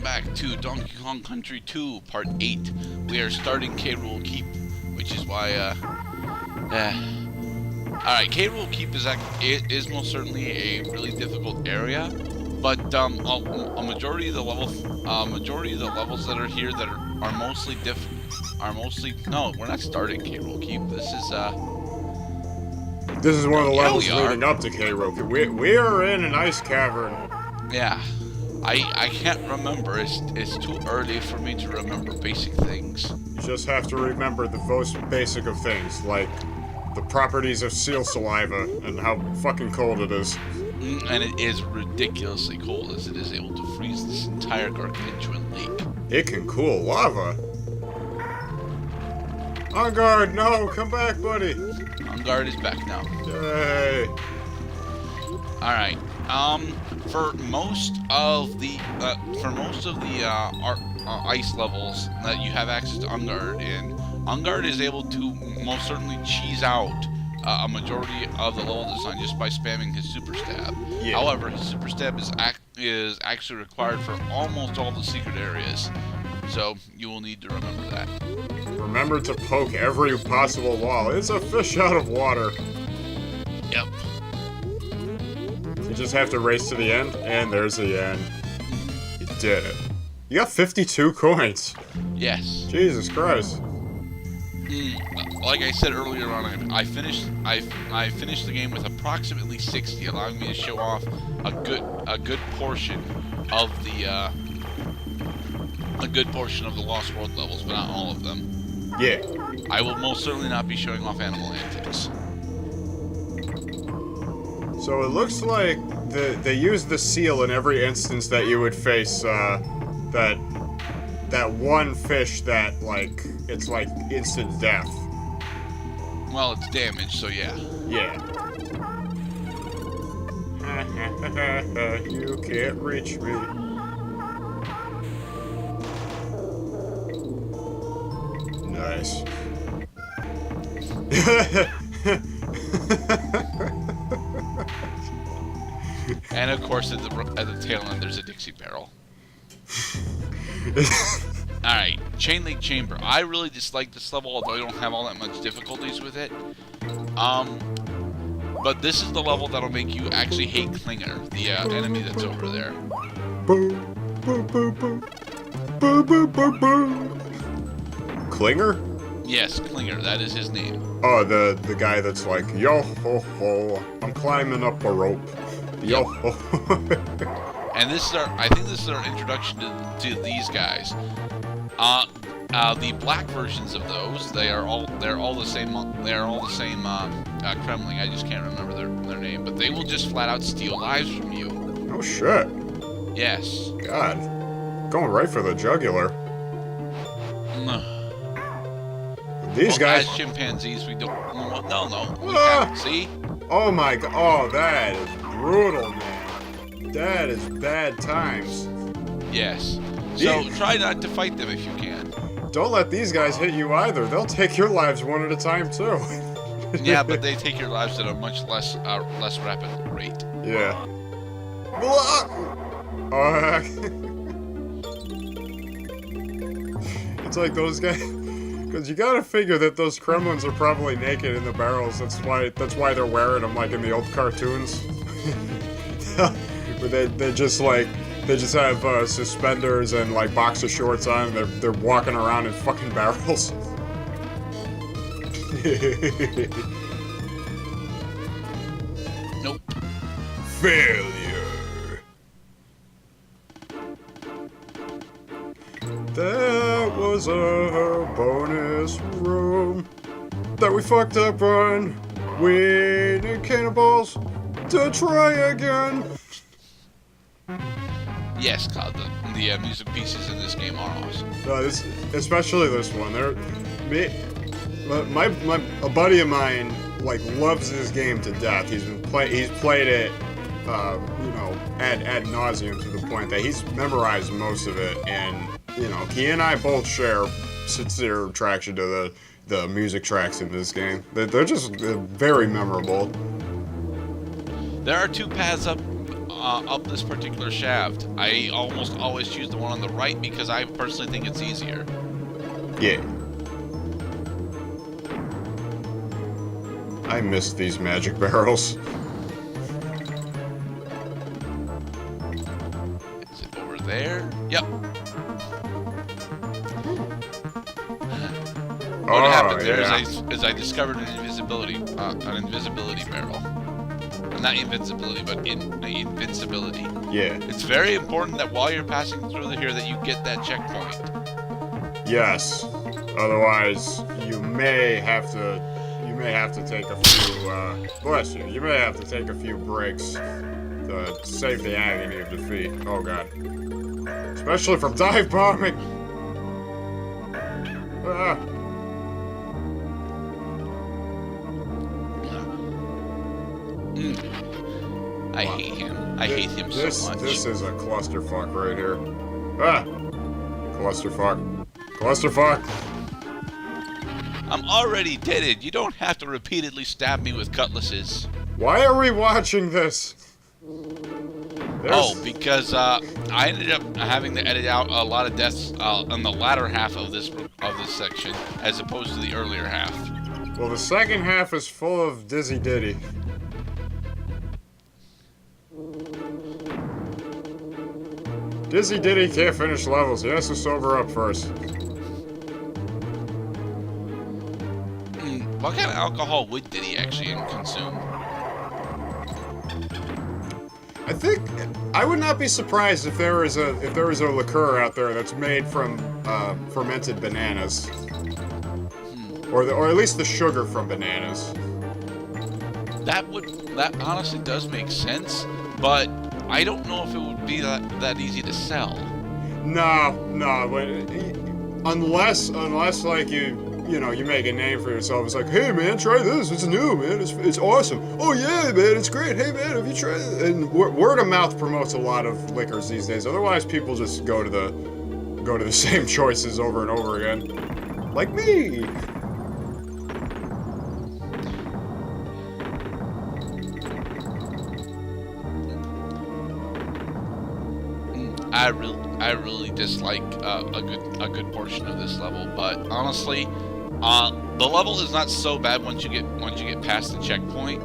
back to Donkey Kong Country 2, Part 8. We are starting K. Rool Keep, which is why, Alright, K. Rool Keep is most certainly a really difficult area, but a majority of the levels that are here that are mostly no, we're not starting K. Rool Keep. This is one of the levels leading up to K. Rool Keep. We are in an ice cavern. Yeah. I can't remember. It's too early for me to remember basic things. You just have to remember the most basic of things, like the properties of seal saliva and how fucking cold it is. And it is ridiculously cold, as it is able to freeze this entire gargantuan lake. It can cool lava. On guard, no, come back, buddy. On guard is back now. Yay. Alright. For most of the ice levels that you have access to Unguard in, Unguard is able to most certainly cheese out a majority of the level design just by spamming his super stab. Yeah. However, his super stab is actually required for almost all the secret areas, so you will need to remember that. Remember to poke every possible wall. It's a fish out of water. Yep. You just have to race to the end, and there's the end. You did it. You got 52 coins. Yes. Jesus Christ. Like I said earlier on, I finished the game with approximately 60, allowing me to show off a good portion of the Lost World levels, but not all of them. Yeah. I will most certainly not be showing off animal antics. So it looks like they use the seal in every instance that you would face that one fish that it's like instant death. Well, it's damaged, so yeah. Yeah. You can't reach me. Nice. And of course, at the tail end, there's a Dixie barrel. Alright, Chain Link Chamber. I really dislike this level, although I don't have all that much difficulties with it. But this is the level that'll make you actually hate Klinger, the enemy that's over there. Klinger? Yes, Klinger, that is his name. Oh, the guy that's like, yo ho ho, I'm climbing up a rope. Yo ho ho. And I think this is our introduction to these guys. The black versions of those, they're all the same. They're all the same Kremling. I just can't remember their name, but they will just flat out steal lives from you. Oh shit. Yes. God, going right for the jugular. These guys. As chimpanzees, we don't. No. We can't. See? Oh my god. Oh, that is brutal, man. That is bad times. Yes. So try not to fight them if you can. Don't let these guys hit you either. They'll take your lives one at a time too. Yeah, but they take your lives at a much less rapid rate. Yeah. It's like those guys, because you gotta figure that those Kremlins are probably naked in the barrels. That's why they're wearing them like in the old cartoons. But they just have suspenders and like boxer shorts on. They're walking around in fucking barrels. Nope. Failure. That was a bonus room that we fucked up on. We need cannonballs to try again. Yes, God, the music pieces in this game are awesome. No, especially this one. A buddy of mine loves this game to death. He's played it, ad nauseum to the point that he's memorized most of it. And he and I both share sincere attraction to the music tracks in this game. They're just very memorable. There are two paths up up this particular shaft. I almost always choose the one on the right because I personally think it's easier. Yeah. I miss these magic barrels. Is it over there? Yep. What happened there is I discovered an invisibility barrel. Not invincibility, but invincibility. Yeah. It's very important that while you're passing through here that you get that checkpoint. Yes. Otherwise, you may have to take a few, bless you, you may have to take a few breaks to save the agony of defeat. Oh god. Especially from dive bombing! Ah. I hate him. I hate him so much. This is a clusterfuck right here. Ah! Clusterfuck. Clusterfuck! I'm already deaded. You don't have to repeatedly stab me with cutlasses. Why are we watching this? Oh, because I ended up having to edit out a lot of deaths on the latter half of this section, as opposed to the earlier half. Well, the second half is full of Dizzy Diddy. Dizzy Diddy can't finish levels. He has to sober up first. What kind of alcohol would Diddy actually consume? I think I would not be surprised if there is a liqueur out there that's made from fermented bananas, or at least the sugar from bananas. That honestly does make sense, but I don't know if it would be that easy to sell. No, but unless like you make a name for yourself. It's like, hey man, try this. It's new, man. It's awesome. Oh yeah, man, it's great. Hey man, have you tried it? And word of mouth promotes a lot of liquors these days. Otherwise, people just go to the same choices over and over again, like me. I really dislike a good portion of this level, but honestly, the level is not so bad once you get past the checkpoint,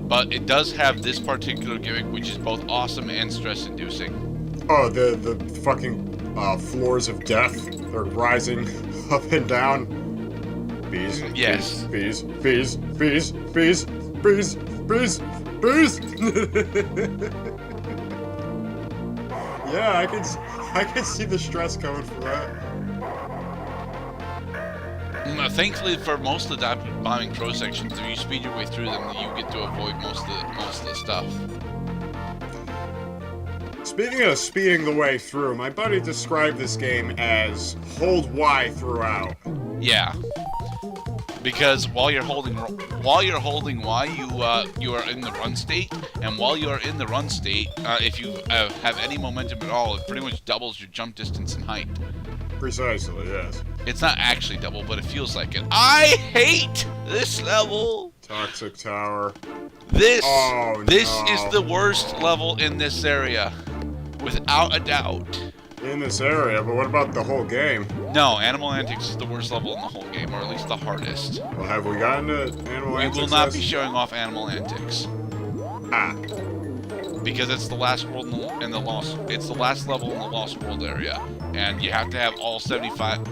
but it does have this particular gimmick, which is both awesome and stress-inducing. Oh, the fucking floors of death are rising up and down. Bees. Yes. Bees. Yeah, I can see the stress coming from that. Thankfully, for most of the dive bombing pro sections, if you speed your way through them, you get to avoid most of the stuff. Speaking of speeding the way through, my buddy described this game as hold Y throughout. Yeah. Because while you're holding Y, you are in the run state, and while you are in the run state, if you have any momentum at all, it pretty much doubles your jump distance and height. Precisely, yes. It's not actually double, but it feels like it. I hate this level. Toxic Tower. This no. is the worst level in this area, without a doubt. In this area, but what about the whole game? No, Animal Antics is the worst level in the whole game, or at least the hardest. Well, have we gotten to Animal Antics? We will not be showing off Animal Antics. Ah. Because it's the last world in the Lost. It's the last level in the Lost World area, and you have to have all 75.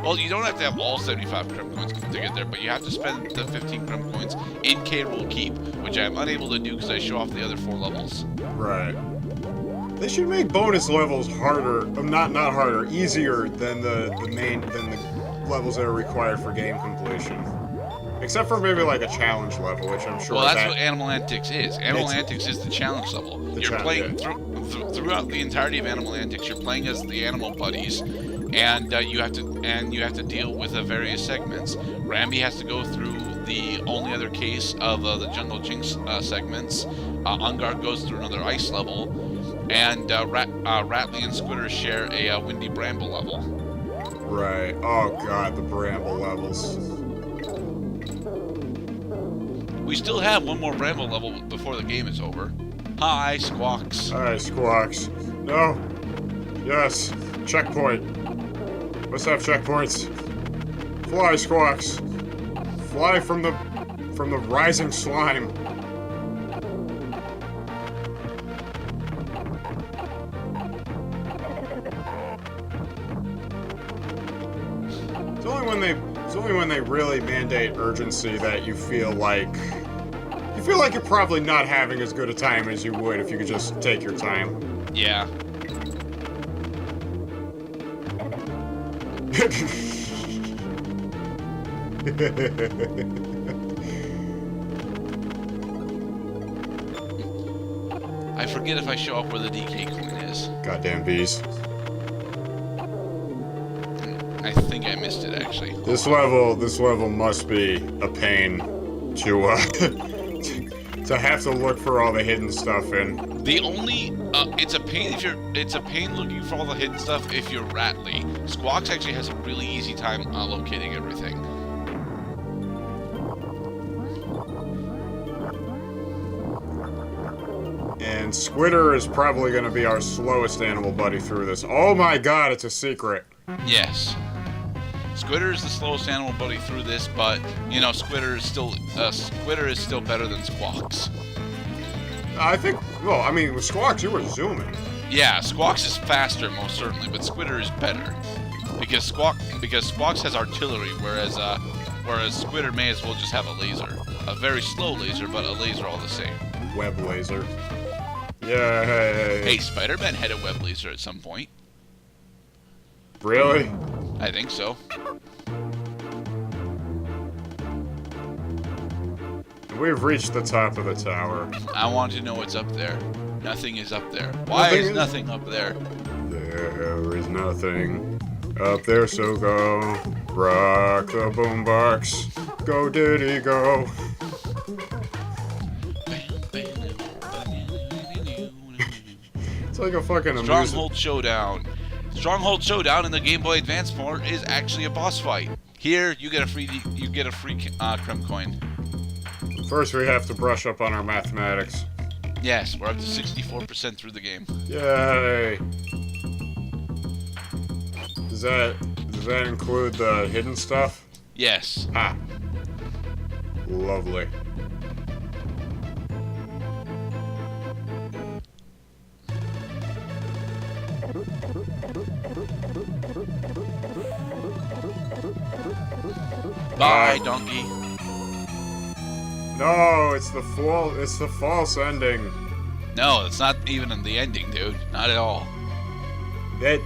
Well, you don't have to have all 75 Crumb Coins to get there, but you have to spend the 15 Crumb Coins in K. Rool Keep, which I am unable to do because I show off the other 4 levels. Right. They should make bonus levels harder, not harder, easier than the levels that are required for game completion. Except for maybe like a challenge level, which I'm sure. Well, that's what Animal Antics is. Animal Antics is the challenge level. You're playing throughout the entirety of Animal Antics. You're playing as the animal buddies, and you have to deal with various segments. Rambi has to go through the only other case of the Jungle Jinx segments. Ungard goes through another ice level, and Ratley and Squitter share a Windy Bramble level. Right. Oh god, the Bramble levels. We still have one more Bramble level before the game is over. Hi, Squawks. Alright, Squawks. No. Yes. Checkpoint. Let's have checkpoints. Fly, Squawks. Fly from the rising slime. It's only when they really mandate urgency that you feel like you're probably not having as good a time as you would if you could just take your time. Yeah. I forget if I show up where the DK coin is. Goddamn bees. I think I missed it, actually. This level must be a pain to to have to look for all the hidden stuff in. The only it's a pain looking for all the hidden stuff if you're Rattly. Squawks actually has a really easy time locating everything. And Squitter is probably going to be our slowest animal buddy through this. Oh my god, it's a secret. Yes. Squitter is the slowest animal buddy through this, but you know, Squitter is still better than Squawks. I think. Well, I mean, with Squawks, you were zooming. Yeah, Squawks is faster, most certainly, but Squitter is better because Squawks has artillery, whereas Squitter may as well just have a laser, a very slow laser, but a laser all the same. Web laser. Yeah. Hey, Spider-Man had a web laser at some point. Really? I think so. We've reached the top of the tower. I want to know what's up there. Nothing is up there. Why is nothing up there? There is nothing up there, so go rock the boombox. Go Diddy go. It's like a fucking Stronghold Showdown. Stronghold Showdown in the Game Boy Advance port is actually a boss fight. Here, you get a free Creme coin. First, we have to brush up on our mathematics. Yes, we're up to 64% through the game. Yay! Does that include the hidden stuff? Yes. Ah. Lovely. Bye, donkey. No, it's the false ending. No, it's not even in the ending, dude. Not at all. They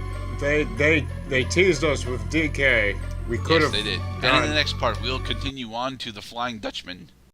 teased us with DK. We could have. Yes, they did. And in the next part, we'll continue on to the Flying Dutchman.